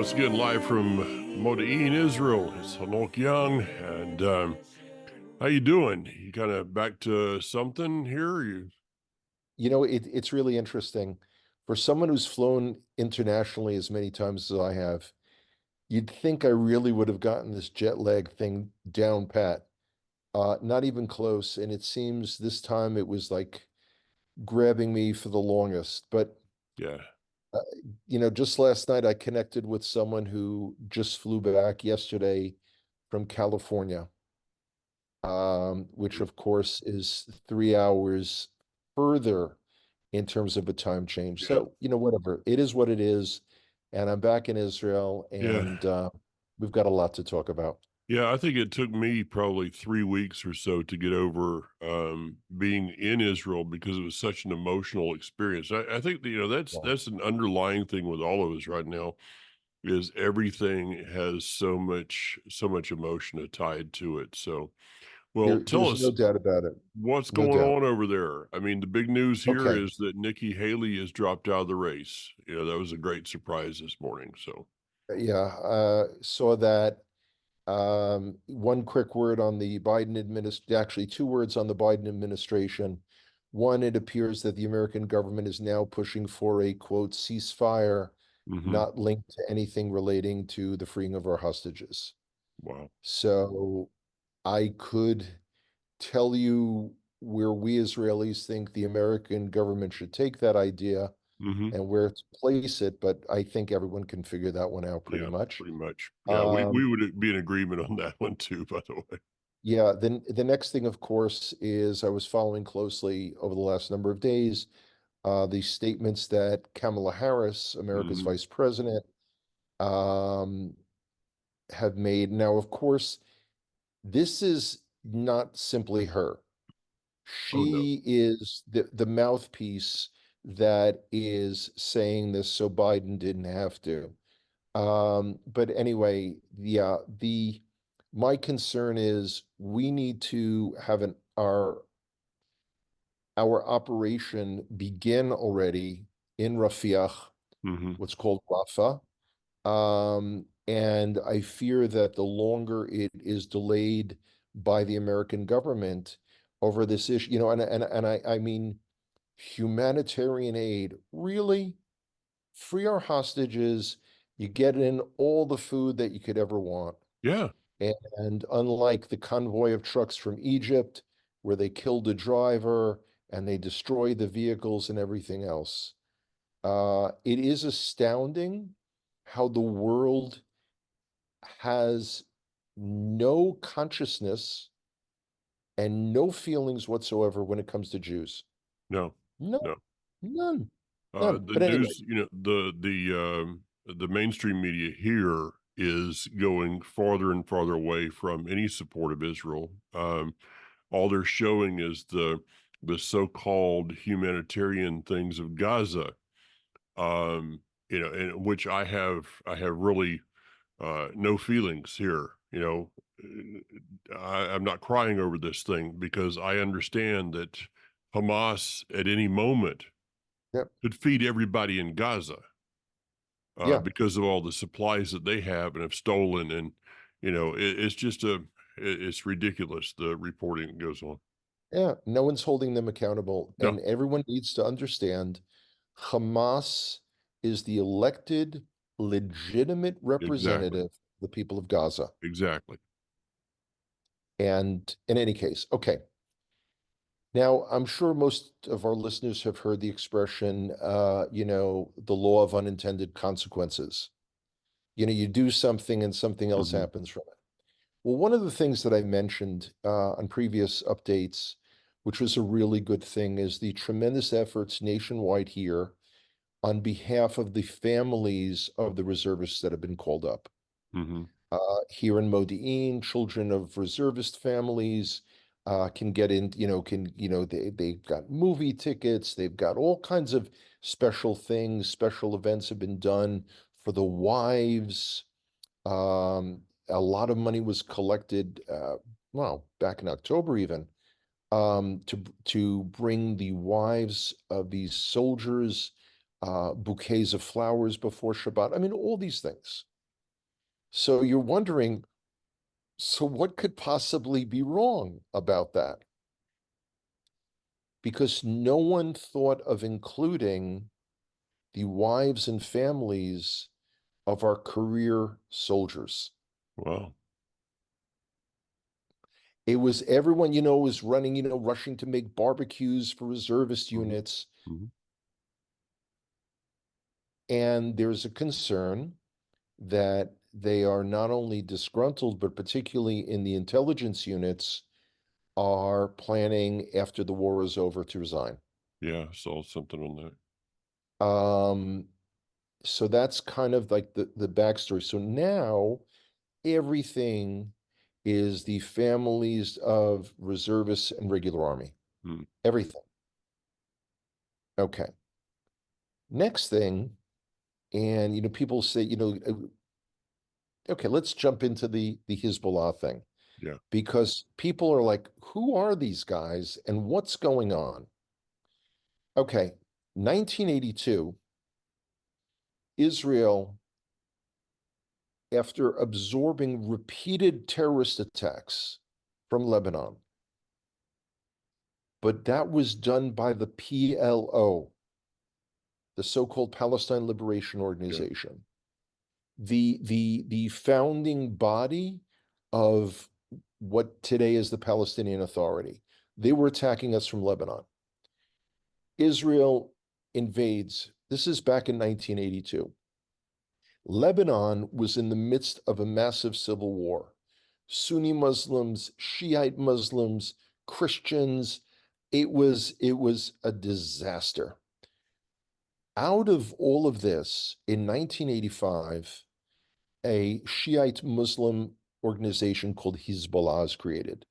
once again live from Modi'in, Israel. It's Hanok Young, and how you doing? You kind of back to something here? It's really interesting. For someone who's flown internationally as many times as I have, you'd think I really would have gotten this jet lag thing down pat. Not even close. And it seems this time it was like grabbing me for the longest. But, Yeah, uh, just last night I connected with someone who just flew back yesterday from California, which of course is 3 hours further in terms of a time change. yeah, So, whatever. It is what it is. And I'm back in Israel, yeah, and we've got a lot to talk about. yeah. I think it took me probably 3 weeks or so to get over being in Israel because it was such an emotional experience. I think that, that's Yeah. that's an underlying thing with all of us right now is everything has so much emotion tied to it. So, well, tell There's us. no doubt about it. What's No going doubt. on over there? I mean, the big news here Okay. is that Nikki Haley has dropped out of the race. That was a great surprise this morning. So, Yeah. Saw that. One quick word on the Biden administration, actually, two words on the Biden administration. One, it appears that the American government is now pushing for a quote ceasefire, hmm not linked to anything relating to the freeing of our hostages. wow. So I could tell you where we Israelis think the American government should take that idea hmm and where to place it, but I think everyone can figure that one out pretty Yeah, much. pretty much. Yeah, we Um, would be in agreement on that one too, by the way. yeah, then the next thing, of course, is I was following closely over the last number of days the statements that Kamala Harris, America's hmm vice president, um, have made. Now, of course, this is not simply her. Oh no. She is the mouthpiece that is saying this so Biden didn't have to. But anyway, yeah, the my concern is we need to have our operation begin already in Rafiah, hmm what's called Rafah. And I fear that the longer it is delayed by the American government over this issue, and I mean humanitarian aid, really free our hostages, you get in all the food that you could ever want. Yeah. And unlike the convoy of trucks from Egypt, where they killed the driver and they destroyed the vehicles and everything else, it is astounding how the world has no consciousness and no feelings whatsoever when it comes to Jews. No. No, No. none, none. The But anyway, news, the mainstream media here is going farther and farther away from any support of Israel. All they're showing is the so-called humanitarian things of Gaza, in which I have really no feelings here. I'm not crying over this thing because I understand that Hamas at any moment yeah, could feed everybody in Gaza yeah, because of all the supplies that they have and have stolen. And, it's just it's ridiculous, the reporting that goes on. yeah. No one's holding them accountable, No, and everyone needs to understand Hamas is the elected, legitimate exactly. representative of the people of Gaza. Exactly. And in any case, okay. Now, I'm sure most of our listeners have heard the expression, the law of unintended consequences. You do something and something else hmm happens from it. Well, one of the things that I mentioned on previous updates, which was a really good thing, is the tremendous efforts nationwide here on behalf of the families of the reservists that have been called up. hmm Here in Modi'in, children of reservist families can get in, they've got movie tickets, they've got all kinds of special things, special events have been done for the wives. A lot of money was collected, well, back in October even, to bring the wives of these soldiers bouquets of flowers before Shabbat. I mean, all these things. So you're wondering, so what could possibly be wrong about that? Because no one thought of including the wives and families of our career soldiers. Wow. It was everyone, was running, rushing to make barbecues for reservist Hmm. units. Hmm. And there's a concern that they are not only disgruntled, but particularly in the intelligence units, are planning after the war is over to resign. Yeah, I saw something on that. Um, so that's kind of like the backstory. So now everything is the families of reservists and regular army. Hmm. Everything. Okay. Next thing, and people say, okay, let's jump into the Hezbollah thing Yeah. because people are like, who are these guys and what's going on? Okay, 1982, Israel, after absorbing repeated terrorist attacks from Lebanon, but that was done by the PLO, the so-called Palestine Liberation Yeah. Organization, the founding body of what today is the Palestinian Authority. They were attacking us from Lebanon. Israel invades. This is back in 1982. Lebanon was in the midst of a massive civil war. Sunni Muslims, Shiite Muslims, Christians. It was a disaster. Out of all of this, in 1985, a Shiite Muslim organization called Hezbollah is created.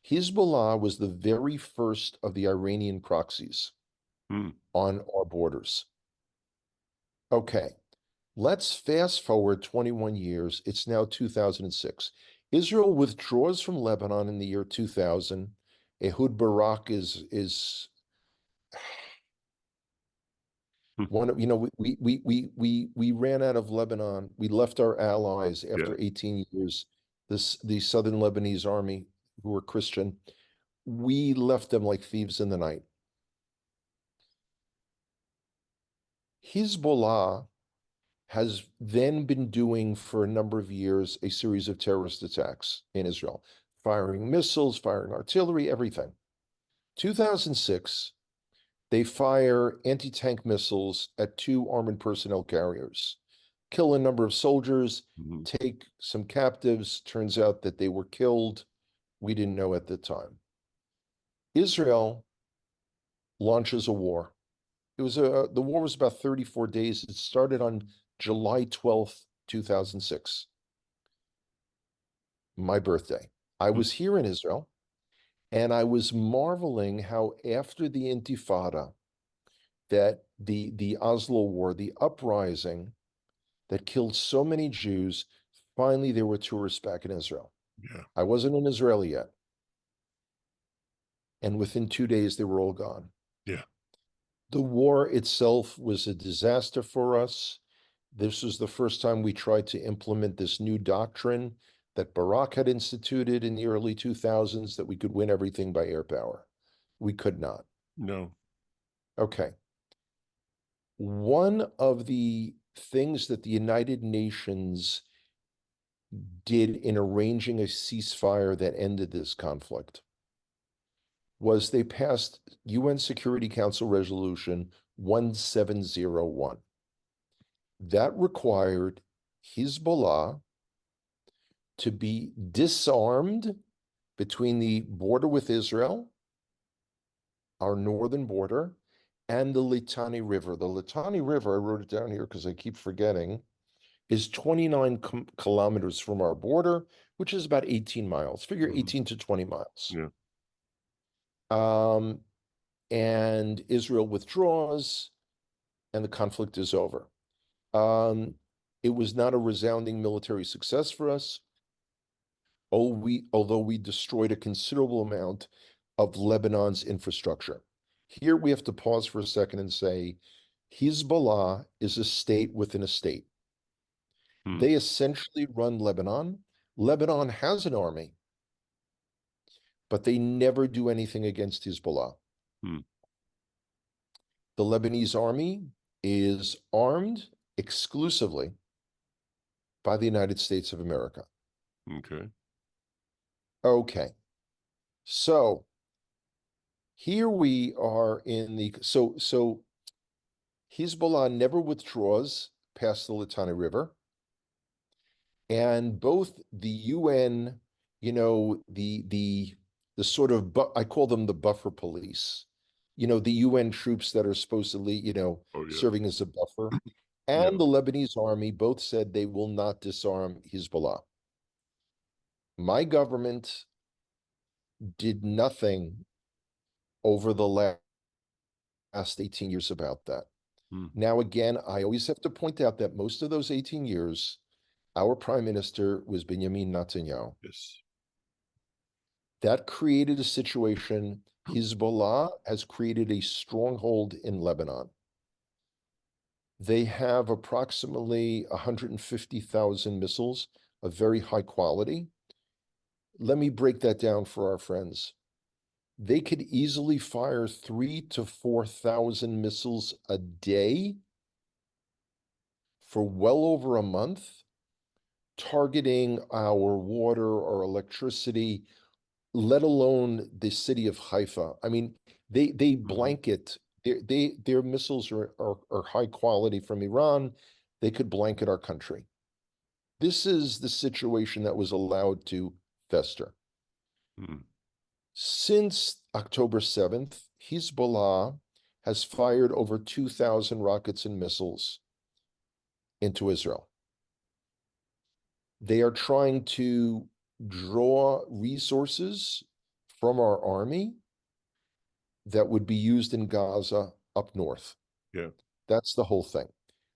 Hezbollah was the very first of the Iranian proxies Hmm. on our borders. Okay, let's fast forward 21 years. It's now 2006. Israel withdraws from Lebanon in the year 2000. Ehud Barak is Hmm. one of, we ran out of Lebanon. We left our allies Yeah. after 18 years. The Southern Lebanese army, who were Christian, we left them like thieves in the night. Hezbollah has then been doing for a number of years a series of terrorist attacks in Israel, firing missiles, firing artillery, everything. 2006, they fire anti-tank missiles at two armored personnel carriers, kill a number of soldiers, Hmm. take some captives. Turns out that they were killed. We didn't know at the time. Israel launches a war. The war was about 34 days. It started on July 12th, 2006, my birthday. I Hmm. was here in Israel and I was marveling how after the Intifada, that the Oslo War, the uprising that killed so many Jews, finally there were tourists back in Israel. Yeah. I wasn't in Israel yet. And within 2 days, they were all gone. Yeah. The war itself was a disaster for us. This was the first time we tried to implement this new doctrine that Barak had instituted in the early 2000s, that we could win everything by air power. We could not. No. Okay. One of the things that the United Nations did in arranging a ceasefire that ended this conflict was they passed UN Security Council Resolution 1701. That required Hezbollah to be disarmed between the border with Israel, our northern border, and the Litani River. The Litani River, I wrote it down here because I keep forgetting, is 29 kilometers from our border, which is about 18 miles. Figure Hmm. 18 to 20 miles. Yeah. Um, and Israel withdraws, and the conflict is over. Um, it was not a resounding military success for us. Although we destroyed a considerable amount of Lebanon's infrastructure. Here we have to pause for a second and say Hezbollah is a state within a state. Hmm. They essentially run Lebanon. Lebanon has an army, but they never do anything against Hezbollah. Hmm. The Lebanese army is armed exclusively by the United States of America. Okay. Okay, so here we are in the so Hezbollah never withdraws past the Litani River, and both the UN, the sort of I call them the buffer police, the UN troops that are supposedly, Oh yeah. serving as a buffer, Yeah. and the Lebanese army both said they will not disarm Hezbollah. My government did nothing over the last 18 years about that. Hmm. Now, again, I always have to point out that most of those 18 years, our prime minister was Benjamin Netanyahu. Yes. That created a situation. Hezbollah has created a stronghold in Lebanon. They have approximately 150,000 missiles of very high quality. Let me break that down for our friends. They could easily fire 3,000 to 4,000 missiles a day for well over a month, targeting our water or electricity, let alone the city of Haifa. I mean, they Hmm. blanket their missiles are high quality from Iran. They could blanket our country. This is the situation that was allowed to fester. Hmm. Since October 7th, Hezbollah has fired over 2,000 rockets and missiles into Israel. They are trying to draw resources from our army that would be used in Gaza up north. Yeah. That's the whole thing.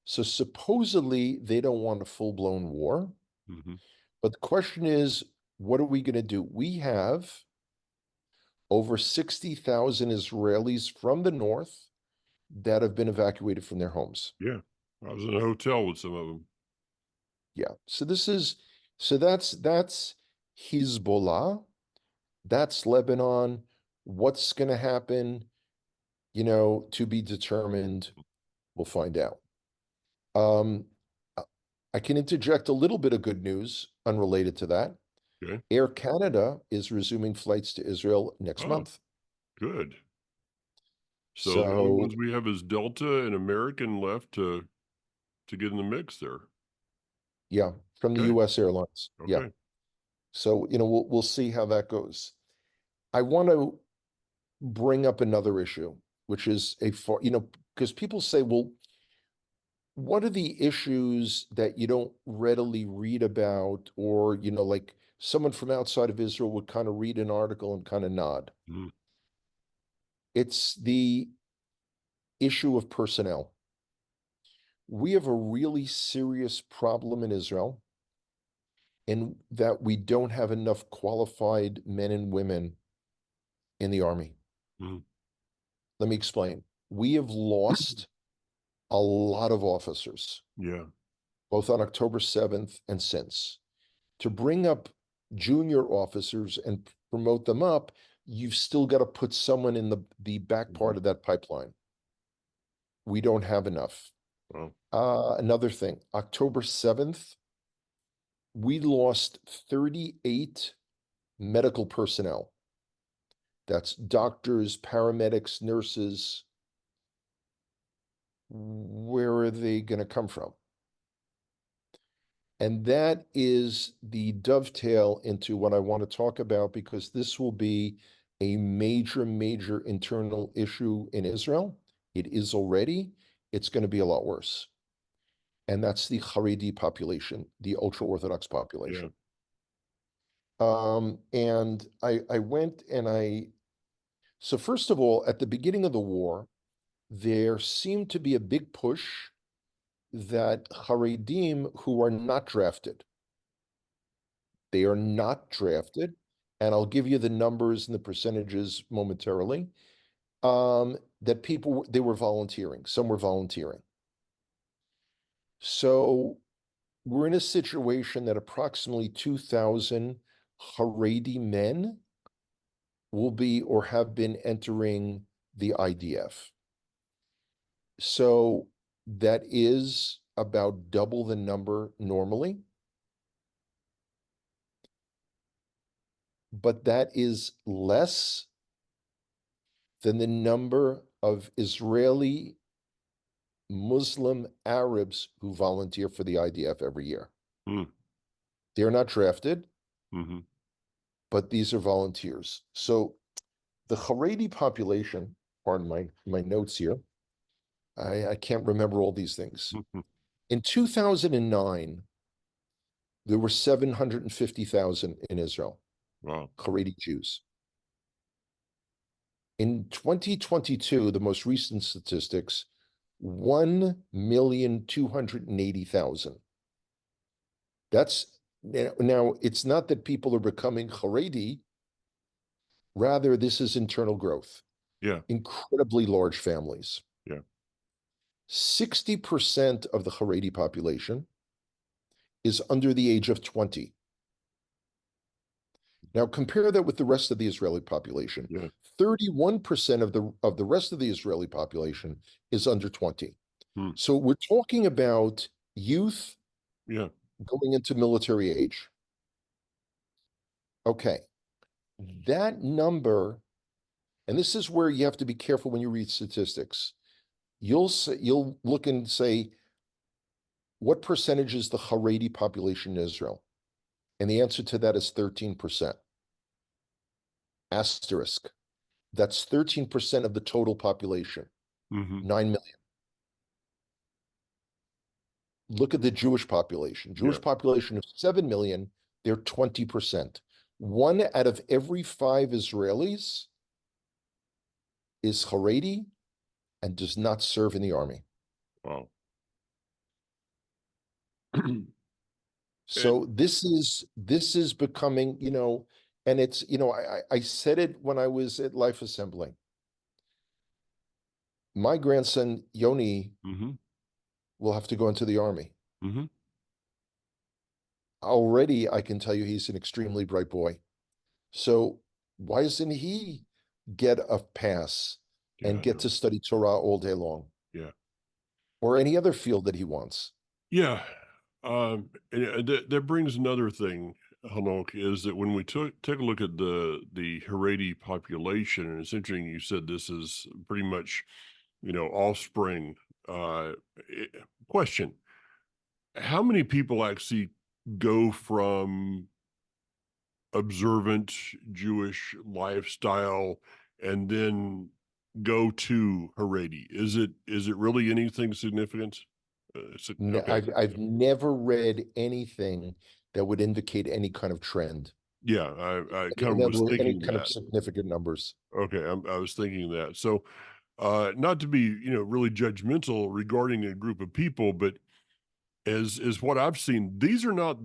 So supposedly they don't want a full-blown war. Hmm. But the question is, what are we going to do? We have over 60,000 Israelis from the north that have been evacuated from their homes. Yeah. I was in a hotel with some of them. Yeah. So that's Hezbollah. That's Lebanon. What's going to happen, to be determined. We'll find out. Um, I can interject a little bit of good news unrelated to that. Okay. Air Canada is resuming flights to Israel next Oh, month. good. So the only So, ones we have is Delta and American left to get in the mix there. yeah, from the Okay. US Airlines. Yeah. Okay. So, we'll see how that goes. I want to bring up another issue, which is because people say, well, what are the issues that you don't readily read about, or, like someone from outside of Israel would kind of read an article and kind of nod? Mhm. It's the issue of personnel. We have a really serious problem in Israel in that we don't have enough qualified men and women in the army. Mhm. Let me explain. We have lost a lot of officers, Yeah. both on October 7th and since. To bring up junior officers and promote them up, you've still got to put someone in the back part Mhm. of that pipeline. We don't have enough. Well, Another thing, October 7th, we lost 38 medical personnel. That's doctors, paramedics, nurses. Where are they going to come from? And that is the dovetail into what I want to talk about, because this will be a major, major internal issue in Israel. It is already. It's going to be a lot worse. And that's the Haredi population, the ultra-Orthodox yeah. population. And I went and so first of all, at the beginning of the war, there seemed to be a big push that Haredim who are not drafted, they are not drafted, and I'll give you the numbers and the percentages momentarily, that they were volunteering. Some were volunteering. So we're in a situation that approximately 2,000 Haredi men will be or have been entering the IDF. So that is about double the number normally. But that is less than the number of Israeli Muslim Arabs who volunteer for the IDF every year. Hmm. They're not drafted, Mm-hmm. but these are volunteers. So the Haredi population, pardon my notes here, I can't remember all these things. In 2009, there were 750,000 in Israel, Wow. Haredi Jews. In 2022, the most recent statistics, 1,280,000. That's now, it's not that people are becoming Haredi, rather, this is internal growth, Yeah. incredibly large families. Yeah. 60% of the Haredi population is under the age of 20. Now compare that with the rest of the Israeli population. Yeah. 31% of the rest of the Israeli population is under 20. Hmm. So we're talking about youth Yeah. going into military age. Okay. That number, and this is where you have to be careful when you read statistics. You'll look and say, what percentage is the Haredi population in Israel? And the answer to that is 13%. Asterisk. That's 13% of the total population, Mm-hmm. 9 million. Look at the Jewish population. Yeah. Jewish population of 7 million, they're 20%. 1 out of every 5 Israelis is Haredi and does not serve in the army. Wow. So this is becoming, and it's, I said it when I was at Life Assembly. My grandson Yoni Mm-hmm. will have to go into the army. Mm-hmm. Already, I can tell you he's an extremely bright boy. So why doesn't he get a pass Yeah. and I get know. to study Torah all day long, Yeah. or any other field that he wants? Yeah. And that brings another thing, Hanok, is that when we take a look at the Haredi population, and it's interesting you said this is pretty much, offspring. Uh, Question: how many people actually go from observant Jewish lifestyle and then go to Haredi? Is it really anything significant? Okay. I've never read anything that would indicate any kind of trend, Yeah, I kind of in other was words, any thinking kind of that. significant numbers. Okay, I was thinking that. So, not to be, really judgmental regarding a group of people, but as what I've seen, these are not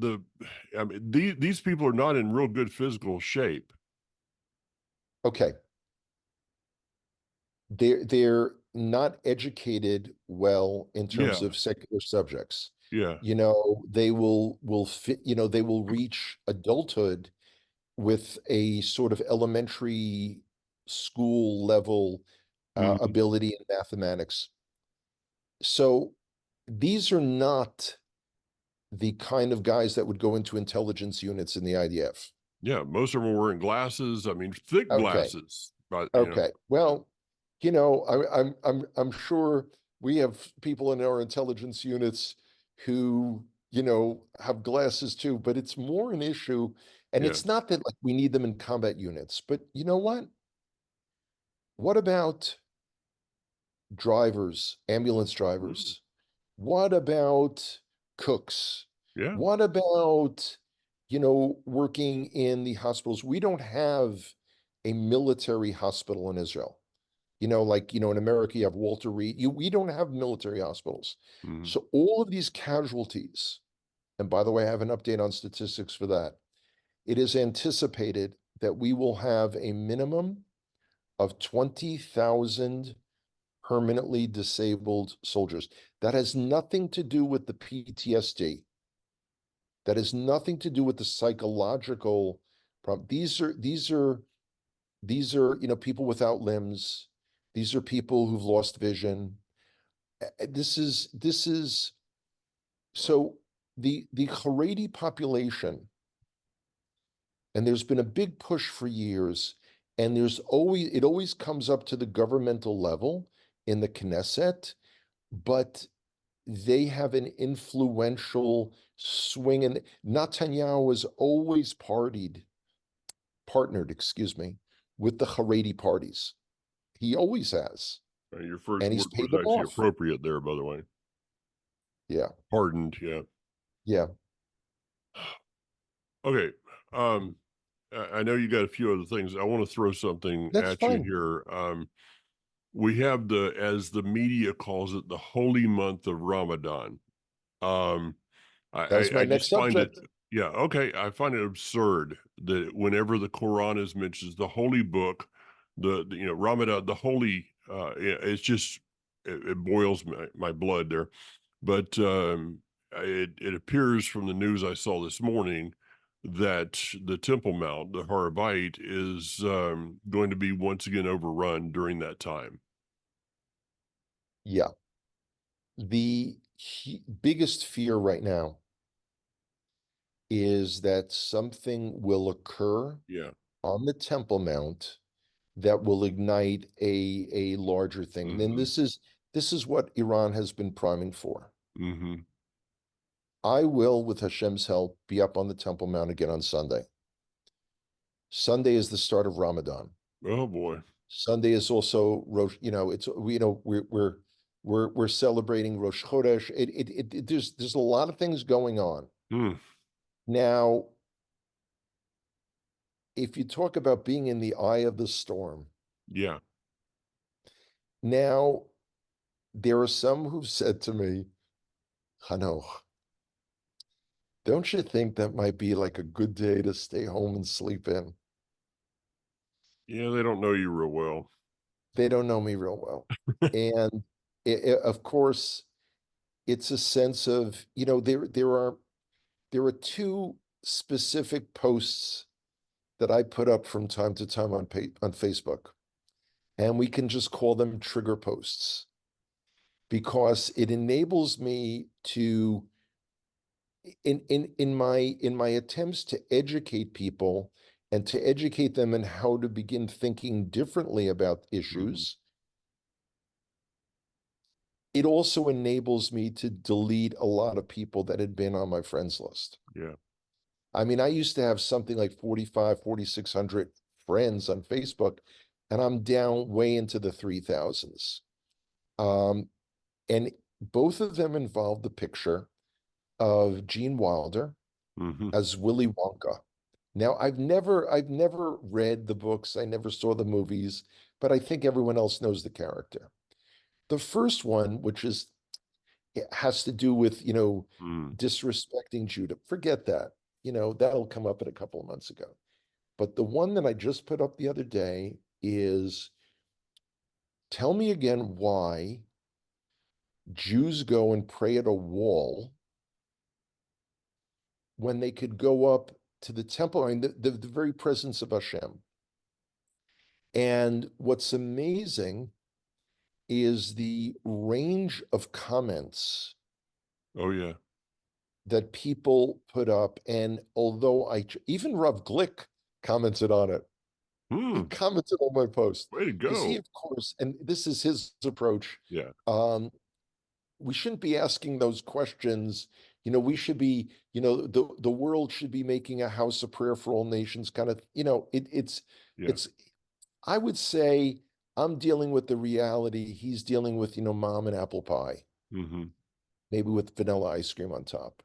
I mean, these people are not in real good physical shape. Okay, they're not educated well in terms Yeah, of secular subjects. yeah. They will fit, they will reach adulthood with a sort of elementary school level Mhm. ability in mathematics. So these are not the kind of guys that would go into intelligence units in the IDF. Yeah, most of them are wearing glasses. I mean, thick Okay. glasses, but Okay. Well, I'm sure we have people in our intelligence units who, have glasses too, but it's more an issue. And yeah. it's not that like we need them in combat units, but you know what? What about drivers, ambulance Mm, drivers? What about cooks? yeah. What about, working in the hospitals? We don't have a military hospital in Israel. Like, in America, you have Walter Reed. We don't have military hospitals. Mhm. So all of these casualties, and by the way, I have an update on statistics for that. It is anticipated that we will have a minimum of 20,000 permanently disabled soldiers. That has nothing to do with the PTSD. That has nothing to do with the psychological problem. These are, people without limbs. These are people who've lost vision. This is Wow. so the Haredi population, and there's been a big push for years, and it always comes up to the governmental level in the Knesset, but they have an influential swing, and Netanyahu has always partnered, excuse me, with the Haredi parties. He always has, Your first and he's word paid was them actually off. appropriate there, by the way. Yeah, Pardoned, yeah. yeah, Okay. Um, I know you got a few other things. I want to throw something that's at you fine. here. We have as the media calls it, the holy month of Ramadan. Um, That was my I next just find it, subject. yeah, okay. I find it absurd that whenever the Quran is mentioned, the holy book, Ramadan, the holy, yeah, it's just, it boils my blood there. But it appears from the news I saw this morning that the Temple Mount, the Har Bayit, is going to be once again overrun during that time. Yeah, the biggest fear right now is that something will occur Yeah. on the Temple Mount that will ignite a larger thing. And then Mm-hmm. this is what Iran has been priming for. Mm-hmm. I will, with Hashem's help, be up on the Temple Mount again on Sunday. Sunday is the start of Ramadan. Oh boy. Sunday is also Rosh, we're celebrating Rosh Chodesh. There's a lot of things going on. Hmm. Now, if you talk about being in the eye of the storm, Yeah. now there are some who've said to me, Hanoch, don't you think that might be like a good day to stay home and sleep in? Yeah, they don't know you real well. They don't know me real well. And of course, it's a sense of, there are two specific posts that I put up from time to time on Facebook, and we can just call them trigger posts because it enables me to in my attempts to educate people and to educate them in how to begin thinking differently about Mhm. issues. It also enables me to delete a lot of people that had been on my friends list. Yeah. I mean, I used to have something like 45, 4,600 friends on Facebook, and I'm down way into the 3,000s. Um, and both of them involved the picture of Gene Wilder Mhm. as Willy Wonka. Now, I've never read the books, I never saw the movies, but I think everyone else knows the character. The first one, which it has to do with, Mm. disrespecting Judah. Forget that. That'll come up in a couple of months ago. But the one that I just put up the other day is tell me again why Jews go and pray at a wall when they could go up to the temple, I mean, the very presence of Hashem. And what's amazing is the range of comments Oh yeah. that people put up. And although even Rav Glick commented on it, he Hmm. commented on my post Way to because he, go. of course, and this is his approach. Yeah. Um, we shouldn't be asking those questions. We should be, the world should be making a house of prayer for all nations kind of, Yeah. it's, I would say I'm dealing with the reality. He's dealing with, mom and apple pie, Mhm. maybe with vanilla ice cream on top.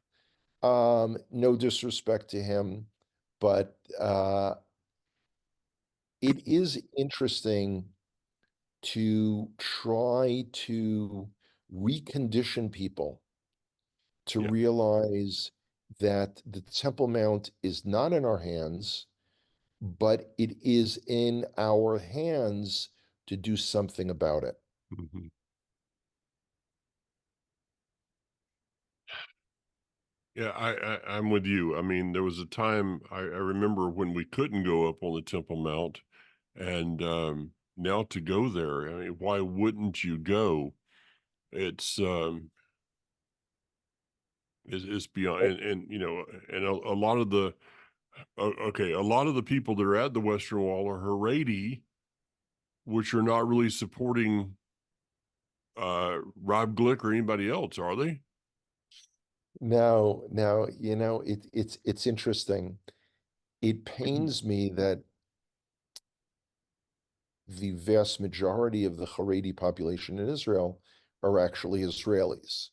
No disrespect to him, but it is interesting to try to recondition people to Yeah. realize that the Temple Mount is not in our hands, but it is in our hands to do something about it. Mhm. Yeah, I'm with you. I mean, there was a time I remember when we couldn't go up on the Temple Mount, and now to go there, I mean, why wouldn't you go? It's it's beyond, and you know, and a lot of the okay, a lot of the people that are at the Western Wall are Haredi, which are not really supporting Rob Glick or anybody else, are they? Now, it's interesting. It pains me that the vast majority of the Haredi population in Israel are actually Israelis.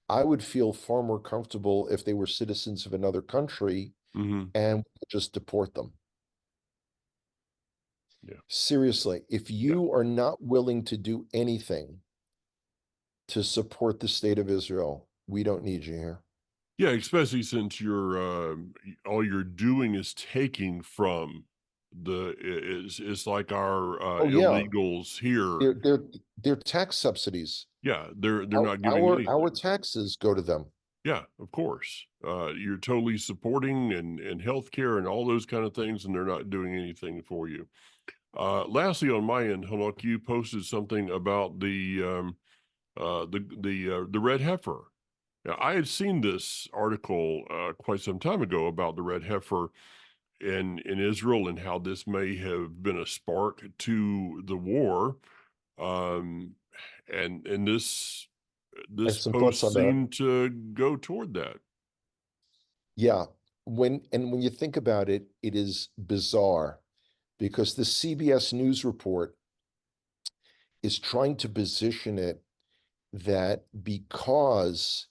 I would feel far more comfortable if they were citizens of another country Hmm. and just deport them. Yeah, Seriously, if yeah, you are not willing to do anything to support the state of Israel, we don't need you here. yeah. Especially since all you're doing is taking from it's like our Oh yeah, illegals here. they're tax subsidies. Yeah, they're Our not giving our anything. taxes go to them. Yeah, of course. You're totally supporting and healthcare and all those kind of things, and they're not doing anything for you. Lastly, on my end, Hanok, you posted something about the red heifer. Now, I had seen this article quite some time ago about the red heifer in Israel and how this may have been a spark to the war. Um, and I this have some thoughts post on that. seemed to go toward that. Yeah, when you think about it, it is bizarre because the CBS News report is trying to position it that because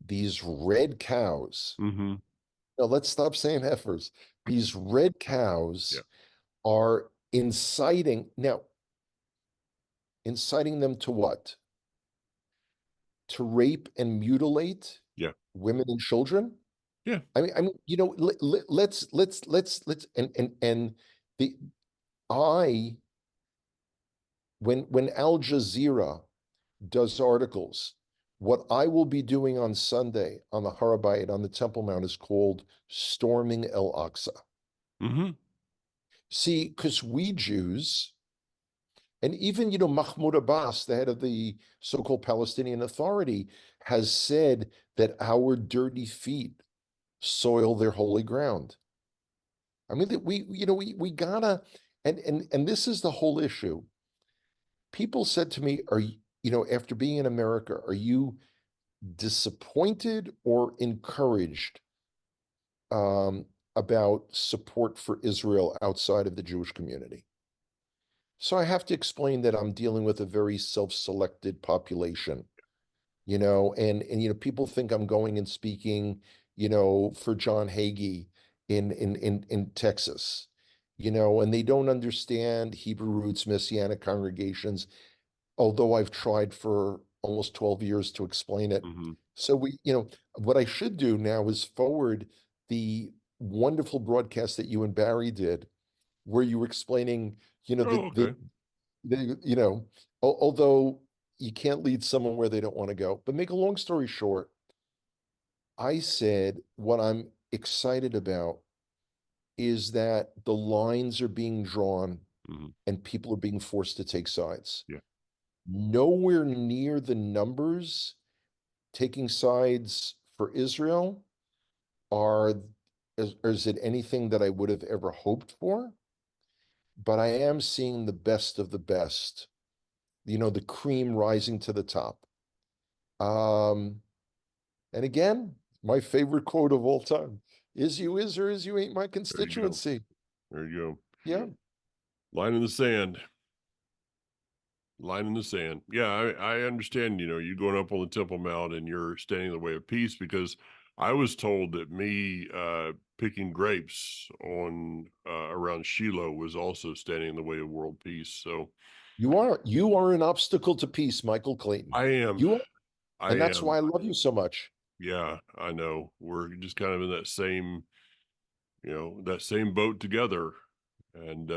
these red cows, Hmm. now let's stop saying heifers, these red Yeah. cows are inciting them to what? To rape and mutilate Yeah. women and children? Yeah. Let's and the I when Al Jazeera does articles, what I will be doing on Sunday on the Harabait on the Temple Mount is called storming El Aqsa. Hmm. See, because we Jews, and even Mahmoud Abbas, the head of the so-called Palestinian Authority, has said that our dirty feet soil their holy ground. I mean, that we gotta, and this is the whole issue. People said to me, after being in America, are you disappointed or encouraged about support for Israel outside of the Jewish community? So I have to explain that I'm dealing with a very self-selected population, and people think I'm going and speaking, for John Hagee in Texas, and they don't understand Hebrew roots Messianic congregations, although I've tried for almost 12 years to explain it. Hmm. So what I should do now is forward the wonderful broadcast that you and Barry did, where you were explaining, Oh, okay. although you can't lead someone where they don't want to go. But make a long story short, I said what I'm excited about is that the lines are being drawn Hmm. and people are being forced to take sides. Yeah. Nowhere near the numbers taking sides for Israel are is it anything that I would have ever hoped for? But I am seeing the best of the best, the cream rising to the top. Um, and again, my favorite quote of all time is you is or is you ain't my There you go. constituency. There you go. Yeah. Line in the sand. Line in the sand. Yeah, I understand, you going up on the Temple Mount and you're standing in the way of peace because I was told that me picking grapes on around Shiloh was also standing in the way of world peace. So You are an obstacle to peace, Michael Clayton. I am. You are, I and that's am. why I love you so much. Yeah, I know. We're just kind of in that same boat together. And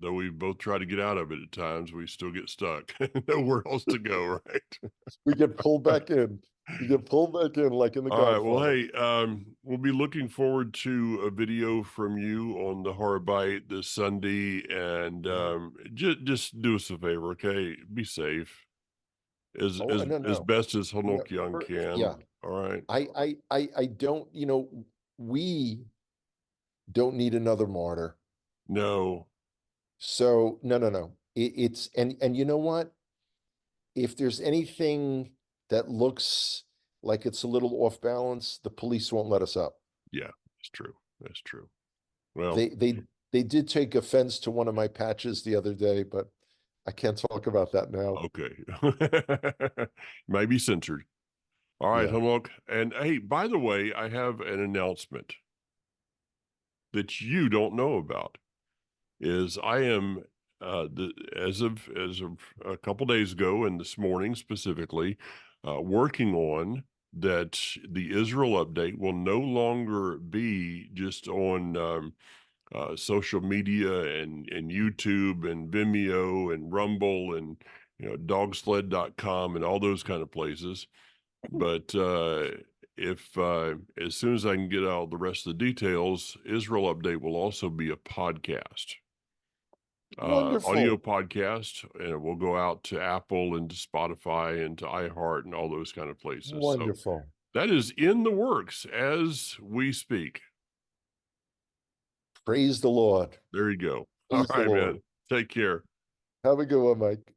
though we both try to get out of it at times, we still get stuck. Nowhere else to go, right? We get pulled back in. You get pulled back in like in The All right. Well, Godfather. hey, we'll be looking forward to a video from you on the horror bite this Sunday, and just do us a favor, okay? Be safe as Oh, as no, as no. best as Yeah, Hanok Young yeah. can. All right. I don't, we don't need another martyr. No. So no, no, no. It's and you know what? If there's anything that looks like it's a little off balance, the police won't let us up. Yeah, that's true. That's true. Well, They they they did take offense to one of my patches the other day, but I can't talk about that now. okay. Maybe censored. All right, Yeah. Hanok. And hey, by the way, I have an announcement that you don't know about. Is I am as of a couple days ago and this morning specifically, working on that the Israel update will no longer be just on social media and YouTube and Vimeo and Rumble and dogsled.com and all those kind of places. But if as soon as I can get out the rest of the details, Israel update will also be a podcast, audio Wonderful. podcast, and it will go out to Apple and to Spotify and to iHeart and all those kind of places. So Wonderful. that is in the works as we speak. Praise the Lord. There you go. All Praise the right, man. Lord. Take care. Have a good one, Mike.